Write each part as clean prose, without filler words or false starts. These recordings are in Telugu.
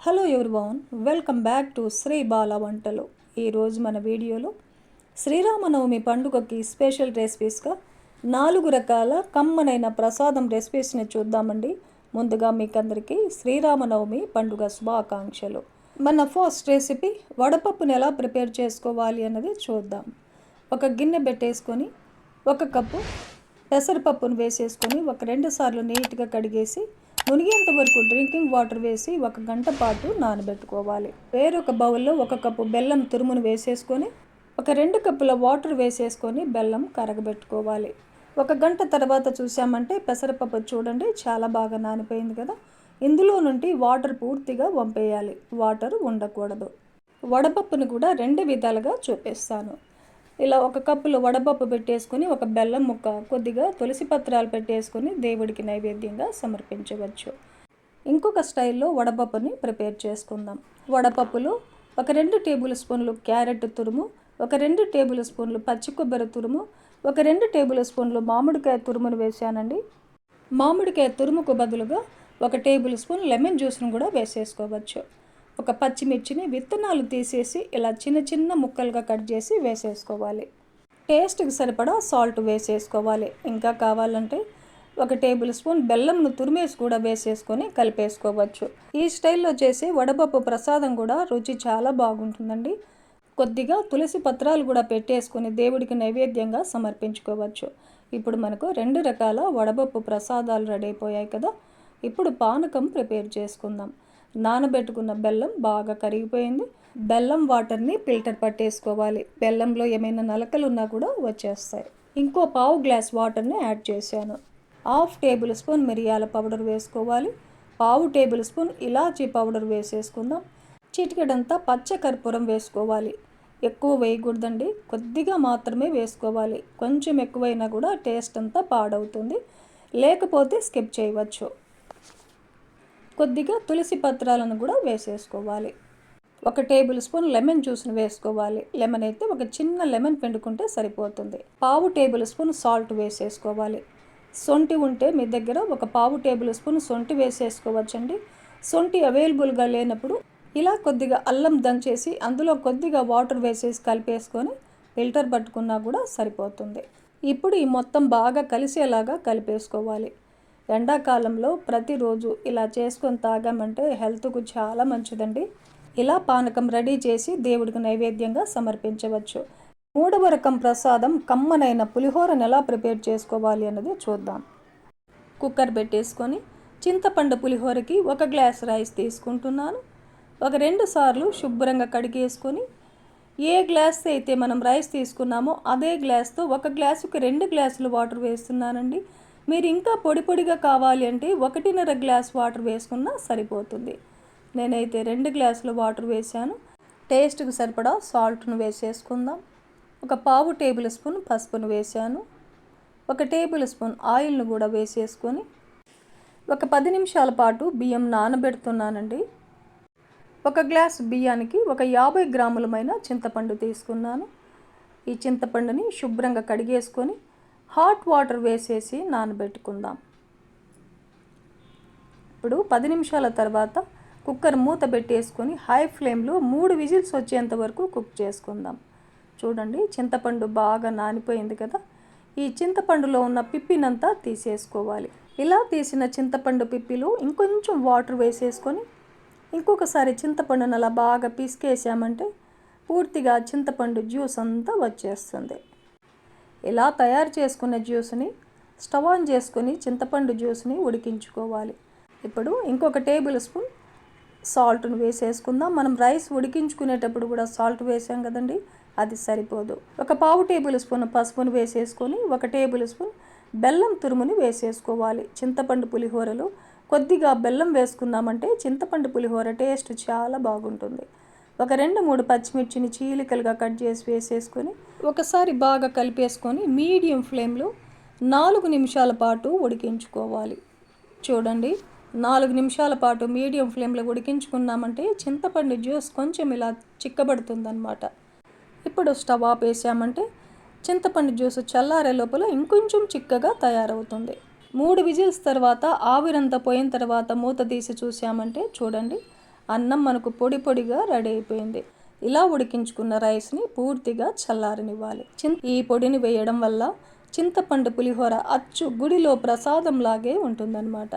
Hello everyone, welcome back to Sri Bala Vantalu. ఈరోజు మన వీడియోలో శ్రీరామనవమి పండుగకి స్పెషల్ రెసిపీస్గా 4 రకాల కమ్మనైన ప్రసాదం రెసిపీస్ని చూద్దామండి. ముందుగా మీకందరికీ శ్రీరామనవమి పండుగ శుభాకాంక్షలు. మన ఫస్ట్ రెసిపీ వడపప్పుని ఎలా ప్రిపేర్ చేసుకోవాలి అన్నది చూద్దాం. ఒక గిన్నె పెట్టేసుకొని 1 కప్పు పెసరపప్పును వేసేసుకొని 2 సార్లు నీట్గా కడిగేసి మునిగేంత వరకు డ్రింకింగ్ వాటర్ వేసి 1 గంట పాటు నానబెట్టుకోవాలి. వేరొక బౌల్లో 1 కప్పు బెల్లం తురుమును వేసేసుకొని 2 కప్పుల వాటర్ వేసేసుకొని బెల్లం కరగబెట్టుకోవాలి. 1 గంట తర్వాత చూసామంటే పెసరపప్పు చూడండి చాలా బాగా నానిపోయింది కదా. ఇందులో నుండి వాటర్ పూర్తిగా వంపేయాలి, వాటర్ ఉండకూడదు. వడపప్పును కూడా 2 విధాలుగా చూపిస్తాను. ఇలా 1 కప్పులో వడపప్పు పెట్టేసుకొని 1 బెల్లం ముక్క, కొద్దిగా తులసి పత్రాలు పెట్టేసుకొని దేవుడికి నైవేద్యంగా సమర్పించవచ్చు. ఇంకొక స్టైల్లో వడపప్పుని ప్రిపేర్ చేసుకుందాం. వడపప్పులో 2 టేబుల్ స్పూన్లు క్యారెట్ తురుము, 2 టేబుల్ స్పూన్లు పచ్చి కొబ్బరి తురుము, 2 టేబుల్ స్పూన్లు మామిడికాయ తురుమును వేసానండి. మామిడికాయ తురుముకు బదులుగా 1 టేబుల్ స్పూన్ లెమన్ జ్యూస్ను కూడా వేసేసుకోవచ్చు. 1 పచ్చిమిర్చిని విత్తనాలు తీసేసి ఇలా చిన్న చిన్న ముక్కలుగా కట్ చేసి వేసేసుకోవాలి. టేస్ట్కి సరిపడా సాల్ట్ వేసేసుకోవాలి. ఇంకా కావాలంటే 1 టేబుల్ స్పూన్ బెల్లంను తురిమేసి కూడా వేసేసుకొని కలిపేసుకోవచ్చు. ఈ స్టైల్లో చేసే వడపప్పు ప్రసాదం కూడా రుచి చాలా బాగుంటుందండి. కొద్దిగా తులసి పత్రాలు కూడా పెట్టేసుకొని దేవుడికి నైవేద్యంగా సమర్పించుకోవచ్చు. ఇప్పుడు మనకు 2 రకాల వడపప్పు ప్రసాదాలు రెడీ అయిపోయాయి కదా. ఇప్పుడు పానకం ప్రిపేర్ చేసుకుందాం. నానబెట్టుకున్న బెల్లం బాగా కరిగిపోయింది. బెల్లం వాటర్ని ఫిల్టర్ పట్టేసుకోవాలి. బెల్లంలో ఏమైనా నలకలు ఉన్నా కూడా వచ్చేస్తాయి. ఇంకో పావు గ్లాస్ వాటర్ని యాడ్ చేశాను. 1/2 టేబుల్ స్పూన్ మిరియాల పౌడర్ వేసుకోవాలి. 1/2 టేబుల్ స్పూన్ ఇలాచీ పౌడర్ వేసేసుకుందాం. చిటికెడంతా పచ్చ కర్పూరం వేసుకోవాలి. ఎక్కువ వేయకూడదండి, కొద్దిగా మాత్రమే వేసుకోవాలి. కొంచెం ఎక్కువైనా కూడా టేస్ట్ అంతా పాడవుతుంది, లేకపోతే స్కిప్ చేయవచ్చు. కొద్దిగా తులసి పత్రాలను కూడా వేసేసుకోవాలి. 1 టేబుల్ స్పూన్ లెమన్ జ్యూస్ని వేసుకోవాలి. లెమన్ అయితే ఒక చిన్న లెమన్ పిండుకుంటే సరిపోతుంది. 1/2 టేబుల్ స్పూన్ సాల్ట్ వేసేసుకోవాలి. సొంటి ఉంటే మీ దగ్గర 1/2 టేబుల్ స్పూన్ సొంటి వేసేసుకోవచ్చండి. సొంటి అవైలబుల్గా లేనప్పుడు ఇలా కొద్దిగా అల్లం దంచేసి అందులో కొద్దిగా వాటర్ వేసేసి కలిపేసుకొని ఫిల్టర్ పట్టుకున్నా కూడా సరిపోతుంది. ఇప్పుడు ఈ మొత్తం బాగా కలిసేలాగా కలిపేసుకోవాలి. ఎండాకాలంలో ప్రతిరోజు ఇలా చేసుకొని తాగామంటే హెల్త్కు చాలా మంచిదండి. ఇలా పానకం రెడీ చేసి దేవుడికి నైవేద్యంగా సమర్పించవచ్చు. 3వ రకం ప్రసాదం కమ్మనైన పులిహోరను ఎలా ప్రిపేర్ చేసుకోవాలి అన్నది చూద్దాం. కుక్కర్ పెట్టేసుకొని చింతపండు పులిహోరకి 1 గ్లాస్ రైస్ తీసుకుంటున్నాను. 2 సార్లు శుభ్రంగా కడిగేసుకొని ఏ గ్లాస్ అయితే మనం రైస్ తీసుకున్నామో అదే గ్లాస్తో 1 గ్లాసుకి 2 గ్లాసులు వాటర్ వేస్తున్నానండి. మీరు ఇంకా పొడి పొడిగా కావాలి అంటే 1.5 గ్లాస్ వాటర్ వేసుకున్నా సరిపోతుంది. నేనైతే 2 గ్లాసులు వాటర్ వేసాను. టేస్ట్కి సరిపడా సాల్ట్ను వేసేసుకుందాం. 1/4 టేబుల్ స్పూన్ పసుపును వేసాను. 1 టేబుల్ స్పూన్ ఆయిల్ను కూడా వేసేసుకొని 10 నిమిషాల పాటు బియ్యం నానబెడుతున్నానండి. 1 గ్లాస్ బియ్యానికి 50 గ్రాములమైన చింతపండు తీసుకున్నాను. ఈ చింతపండుని శుభ్రంగా కడిగేసుకొని హాట్ వాటర్ వేసేసి నానబెట్టుకుందాం. ఇప్పుడు 10 నిమిషాల తర్వాత కుక్కర్ మూత పెట్టేసుకొని హై ఫ్లేమ్లో 3 విజిల్స్ వచ్చేంత వరకు కుక్ చేసుకుందాం. చూడండి చింతపండు బాగా నానిపోయింది కదా. ఈ చింతపండులో ఉన్న పిప్పినంతా తీసేసుకోవాలి. ఇలా తీసిన చింతపండు పిప్పిలో ఇంకొంచెం వాటర్ వేసేసుకొని ఇంకొకసారి చింతపండును అలా బాగా పిసికేసామంటే పూర్తిగా చింతపండు జ్యూస్ అంతా వచ్చేస్తుంది. ఇలా తయారు చేసుకున్న జ్యూస్ని స్టవ్ ఆన్ చేసుకొని చింతపండు జ్యూస్ని ఉడికించుకోవాలి. ఇప్పుడు ఇంకొక టేబుల్ స్పూన్ సాల్ట్ను వేసేసుకుందాం. మనం రైస్ ఉడికించుకునేటప్పుడు కూడా సాల్ట్ వేసాం కదండి, అది సరిపోదు. 1/4 టేబుల్ స్పూన్ పసుపును వేసేసుకొని 1 టేబుల్ స్పూన్ బెల్లం తురుముని వేసేసుకోవాలి. చింతపండు పులిహోరలో కొద్దిగా బెల్లం వేసుకున్నామంటే చింతపండు పులిహోర టేస్ట్ చాలా బాగుంటుంది. 2-3 పచ్చిమిర్చిని చీలికలుగా కట్ చేసి వేసేసుకొని ఒకసారి బాగా కలిపేసుకొని మీడియం ఫ్లేమ్లో 4 నిమిషాల పాటు ఉడికించుకోవాలి. చూడండి 4 నిమిషాల పాటు మీడియం ఫ్లేమ్లో ఉడికించుకున్నామంటే చింతపండు జ్యూస్ కొంచెం ఇలా చిక్కబడుతుందన్నమాట. ఇప్పుడు స్టవ్ ఆపేసామంటే చింతపండు జ్యూస్ చల్లారే లోపల ఇంకొంచెం చిక్కగా తయారవుతుంది. 3 విజిల్స్ తర్వాత ఆవిరంతా పోయిన తర్వాత మూత తీసి చూసామంటే చూడండి అన్నం మనకు పొడి పొడిగా రెడీ అయిపోయింది. ఇలా ఉడికించుకున్న రైస్ని పూర్తిగా చల్లారనివ్వాలి. ఈ పొడిని వేయడం వల్ల చింతపండు పులిహోర అచ్చు గుడిలో ప్రసాదంలాగే ఉంటుందన్నమాట.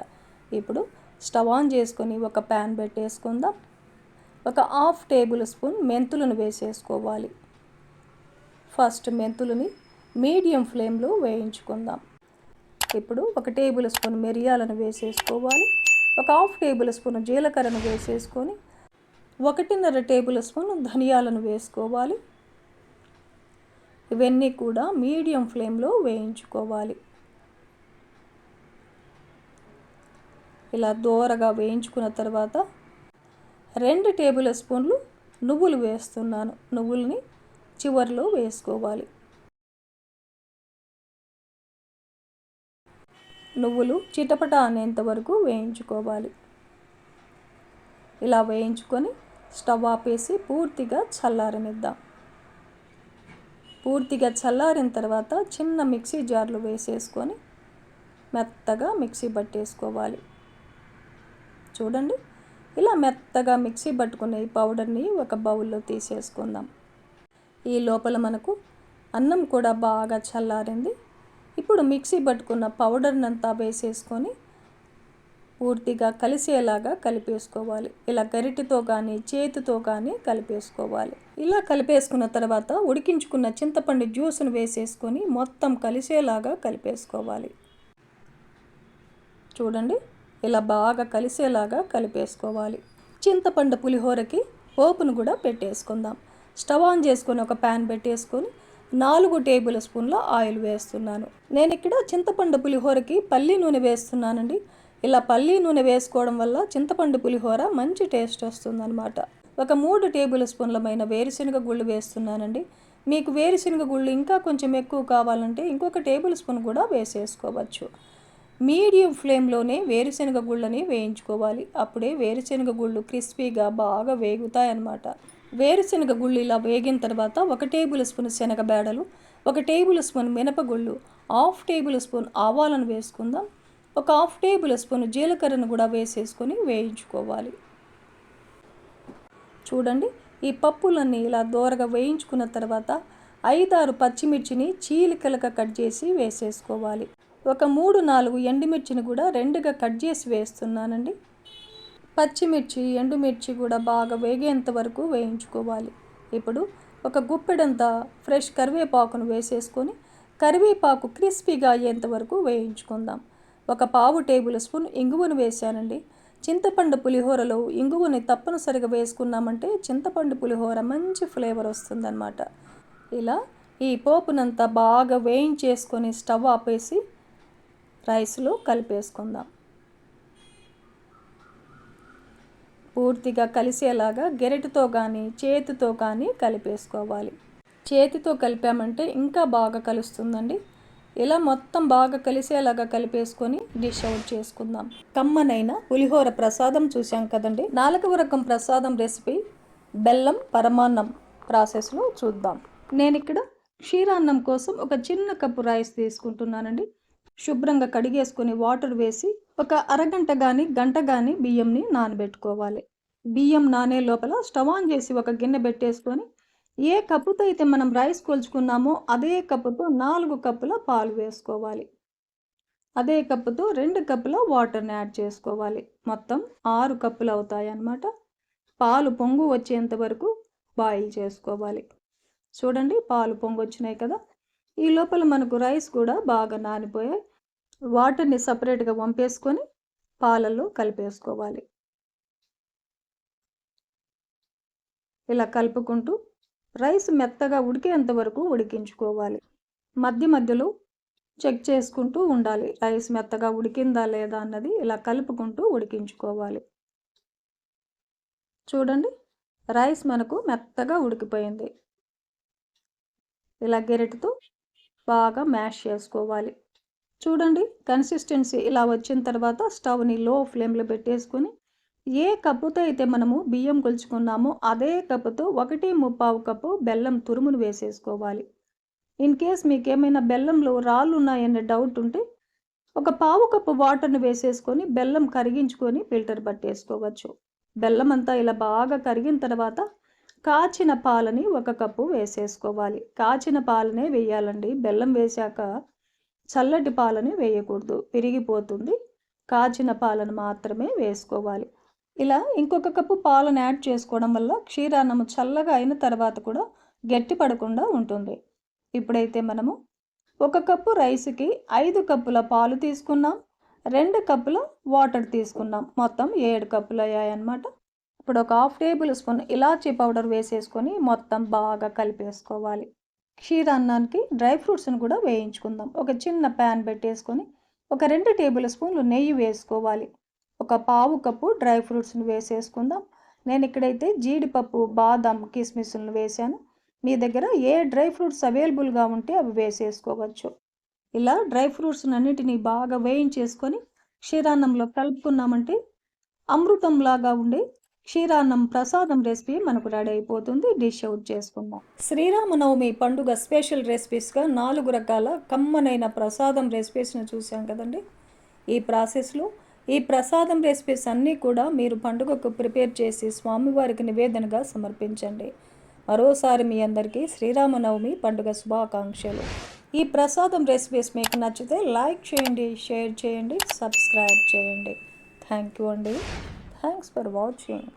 ఇప్పుడు స్టవ్ ఆన్ చేసుకొని ఒక ప్యాన్ పెట్టేసుకుందాం. ఒక 1/2 టేబుల్ స్పూన్ మెంతులను వేసేసుకోవాలి. ఫస్ట్ మెంతులని మీడియం ఫ్లేమ్లో వేయించుకుందాం. ఇప్పుడు 1 టేబుల్ స్పూన్ మిరియాలను వేసేసుకోవాలి. ఒక 1/2 టేబుల్ స్పూన్ జీలకర్రను వేసేసుకొని 1.5 టేబుల్ స్పూన్ ధనియాలను వేసుకోవాలి. ఇవన్నీ కూడా మీడియం ఫ్లేమ్లో వేయించుకోవాలి. ఇలా దోరగా వేయించుకున్న తర్వాత 2 టేబుల్ స్పూన్లు నువ్వులు వేస్తున్నాను. నువ్వుల్ని చివరిలో వేసుకోవాలి. నువ్వులు చిటపట అనేంత వరకు వేయించుకోవాలి. ఇలా వేయించుకొని స్టవ్ ఆపేసి పూర్తిగా చల్లారనిద్దాం. పూర్తిగా చల్లారిన తర్వాత చిన్న మిక్సీ జార్లో వేసేసుకొని మెత్తగా మిక్సీ పట్టేసుకోవాలి. చూడండి, ఇలా మెత్తగా మిక్సీ పట్టుకునే ఈ పౌడర్ని ఒక బౌల్లో తీసేసుకుందాం. ఈ లోపల మనకు అన్నం కూడా బాగా చల్లారింది. ఇప్పుడు మిక్సీ పట్టుకున్న పౌడర్నంతా వేసేసుకొని పూర్తిగా కలిసేలాగా కలిపేసుకోవాలి. ఇలా గరిటెతో కానీ చేతితో కానీ కలిపేసుకోవాలి. ఇలా కలిపేసుకున్న తర్వాత ఉడికించుకున్న చింతపండు జ్యూస్ను వేసేసుకొని మొత్తం కలిసేలాగా కలిపేసుకోవాలి. చూడండి, ఇలా బాగా కలిసేలాగా కలిపేసుకోవాలి. చింతపండు పులిహోరకి పోపును కూడా పెట్టేసుకుందాం. స్టవ్ ఆన్ చేసుకొని ఒక ప్యాన్ పెట్టేసుకొని 4 టేబుల్ స్పూన్ల ఆయిల్ వేస్తున్నాను. నేను ఇక్కడ చింతపండు పులిహోరకి పల్లి నూనె వేస్తున్నానండి. ఇలా పల్లి నూనె వేసుకోవడం వల్ల చింతపండు పులిహోర మంచి టేస్ట్ వస్తుందన్నమాట. ఒక 3 టేబుల్ స్పూన్లమైన వేరుశనగ గుళ్ళు వేస్తున్నానండి. మీకు వేరుశనగ గుళ్ళు ఇంకా కొంచెం ఎక్కువ కావాలంటే ఇంకొక టేబుల్ స్పూన్ కూడా వేసేసుకోవచ్చు. మీడియం ఫ్లేమ్లోనే వేరుశనగ గుళ్ళని వేయించుకోవాలి. అప్పుడే వేరుశనగ గుళ్ళు క్రిస్పీగా బాగా వేగుతాయన్నమాట. వేరుశనగ గుళ్ళు ఇలా వేగిన తర్వాత 1 టేబుల్ స్పూన్ శనగ బేడలు, 1 టేబుల్ స్పూన్ మినపగుళ్ళు, 1/2 టేబుల్ స్పూన్ ఆవాలను వేసుకుందాం. ఒక 1/2 టేబుల్ స్పూన్ జీలకర్రను కూడా వేసేసుకొని వేయించుకోవాలి. చూడండి, ఈ పప్పులన్నీ ఇలా దోరగా వేయించుకున్న తర్వాత 5-6 పచ్చిమిర్చిని చీలికలుగా కట్ చేసి వేసేసుకోవాలి. ఒక 3-4 ఎండుమిర్చిని కూడా 2గా కట్ చేసి వేస్తున్నానండి. పచ్చిమిర్చి ఎండుమిర్చి కూడా బాగా వేగేంత వరకు వేయించుకోవాలి. ఇప్పుడు ఒక గుప్పెడంతా ఫ్రెష్ కరివేపాకును వేసేసుకొని కరివేపాకు క్రిస్పీగా అయ్యేంత వరకు వేయించుకుందాం. ఒక 1/2 టేబుల్ స్పూన్ ఇంగువను వేసానండి. చింతపండు పులిహోరలో ఇంగువని తప్పనిసరిగా వేసుకున్నామంటే చింతపండు పులిహోర మంచి ఫ్లేవర్ వస్తుందన్నమాట. ఇలా ఈ పోపునంతా బాగా వేయించేసుకొని స్టవ్ ఆపేసి రైస్లో కలిపేసుకుందాం. పూర్తిగా కలిసేలాగా గెరిటతో కానీ చేతితో కానీ కలిపేసుకోవాలి. చేతితో కలిపామంటే ఇంకా బాగా కలుస్తుందండి. ఇలా మొత్తం బాగా కలిసేలాగా కలిపేసుకొని డిష్ అవుట్ చేసుకుందాం. కమ్మనైన పులిహోర ప్రసాదం చూసాం కదండి. 4వ రకం ప్రసాదం రెసిపీ బెల్లం పరమాన్నం ప్రాసెస్లో చూద్దాం. నేను ఇక్కడ క్షీరాన్నం కోసం ఒక చిన్న కప్పు రైస్ తీసుకుంటున్నానండి. శుభ్రంగా కడిగేసుకొని వాటర్ వేసి ఒక అరగంట కానీ గంట కానీ బియ్యంని నానబెట్టుకోవాలి. బియ్యం నానే లోపల స్టవ్ ఆన్ చేసి ఒక గిన్నె పెట్టేసుకొని ఏ కప్పుతో అయితే మనం రైస్ కొలుచుకున్నామో అదే కప్పుతో 4 కప్పుల పాలు వేసుకోవాలి. అదే కప్పుతో 2 కప్పుల వాటర్ని యాడ్ చేసుకోవాలి. మొత్తం 6 కప్పులు అవుతాయి అన్నమాట. పాలు పొంగు వచ్చేంత వరకు బాయిల్ చేసుకోవాలి. చూడండి, పాలు పొంగు వచ్చినాయి కదా. ఈ లోపల మనకు రైస్ కూడా బాగా నానిపోయాయి. వాటర్ని సపరేట్గా వంపేసుకొని పాలల్లో కలిపేసుకోవాలి. ఇలా కలుపుకుంటూ రైస్ మెత్తగా ఉడికేంత వరకు ఉడికించుకోవాలి. మధ్య మధ్యలో చెక్ చేసుకుంటూ ఉండాలి. రైస్ మెత్తగా ఉడికిందా లేదా అన్నది ఇలా కలుపుకుంటూ ఉడికించుకోవాలి. చూడండి, రైస్ మనకు మెత్తగా ఉడికిపోయింది. ఇలా గెరిటతో బాగా మ్యాష్ చేసుకోవాలి. చూడండి, కన్సిస్టెన్సీ ఇలా వచ్చిన తర్వాత స్టవ్ని లో ఫ్లేమ్లో పెట్టేసుకొని ఏ కప్పుతో అయితే మనము బియ్యం కొలుచుకున్నామో అదే కప్పుతో 1.25 కప్పు బెల్లం తురుమును వేసేసుకోవాలి. ఇన్ కేస్ మీకు ఏమైనా బెల్లంలో రాళ్ళు ఉన్నాయనే డౌట్ ఉంటే ఒక 1/4 కప్పు వాటర్ని వేసేసుకొని బెల్లం కరిగించుకొని ఫిల్టర్ పట్టేసుకోవచ్చు. బెల్లం అంతా ఇలా బాగా కరిగిన తర్వాత కాచిన పాలని 1 కప్పు వేసేసుకోవాలి. కాచిన పాలనే వేయాలండి. బెల్లం వేశాక చల్లటి పాలని వేయకూడదు, విరిగిపోతుంది. కాచిన పాలను మాత్రమే వేసుకోవాలి. ఇలా ఇంకొక కప్పు పాలను యాడ్ చేసుకోవడం వల్ల క్షీరాన్నము చల్లగా అయిన తర్వాత కూడా గట్టి పడకుండా ఉంటుంది. ఇప్పుడైతే మనము 1 కప్పు రైస్కి 5 కప్పుల పాలు తీసుకున్నాం, 2 కప్పుల వాటర్ తీసుకున్నాం. మొత్తం 7 కప్పులు అయ్యాయన్నమాట. ఇప్పుడు ఒక 1/2 టేబుల్ స్పూన్ ఇలాచీ పౌడర్ వేసేసుకొని మొత్తం బాగా కలిపేసుకోవాలి. క్షీరాన్నానికి డ్రై ఫ్రూట్స్ని కూడా వేయించుకుందాం. ఒక చిన్న ప్యాన్ పెట్టేసుకొని ఒక 2 టేబుల్ స్పూన్లు నెయ్యి వేసుకోవాలి. ఒక 1/2 కప్పు డ్రై ఫ్రూట్స్ని వేసేసుకుందాం. నేను ఇక్కడైతే జీడిపప్పు, బాదం, కిస్మిస్లను వేసాను. మీ దగ్గర ఏ డ్రై ఫ్రూట్స్ అవైలబుల్గా ఉంటే అవి వేసేసుకోవచ్చు. ఇలా డ్రై ఫ్రూట్స్ అన్నిటినీ బాగా వేయించేసుకొని క్షీరాన్నంలో కలుపుకున్నామంటే అమృతంలాగా ఉండే క్షీరాన్నం ప్రసాదం రెసిపీ మనకు రెడీ అయిపోతుంది. డిష్ అవుట్ చేసుకుందాం. శ్రీరామనవమి పండుగ స్పెషల్ రెసిపీస్గా 4 రకాల కమ్మనైన ప్రసాదం రెసిపీస్ని చూసాం కదండి. ఈ ప్రాసెస్లో ఈ ప్రసాదం రెసిపీస్ అన్నీ కూడా మీరు పండుగకు ప్రిపేర్ చేసి స్వామివారికి నివేదనగా సమర్పించండి. మరోసారి మీ అందరికీ శ్రీరామనవమి పండుగ శుభాకాంక్షలు. ఈ ప్రసాదం రెసిపీస్ మీకు నచ్చితే లైక్ చేయండి, షేర్ చేయండి, సబ్స్క్రైబ్ చేయండి. థ్యాంక్ యూ అండి. Thanks for watching.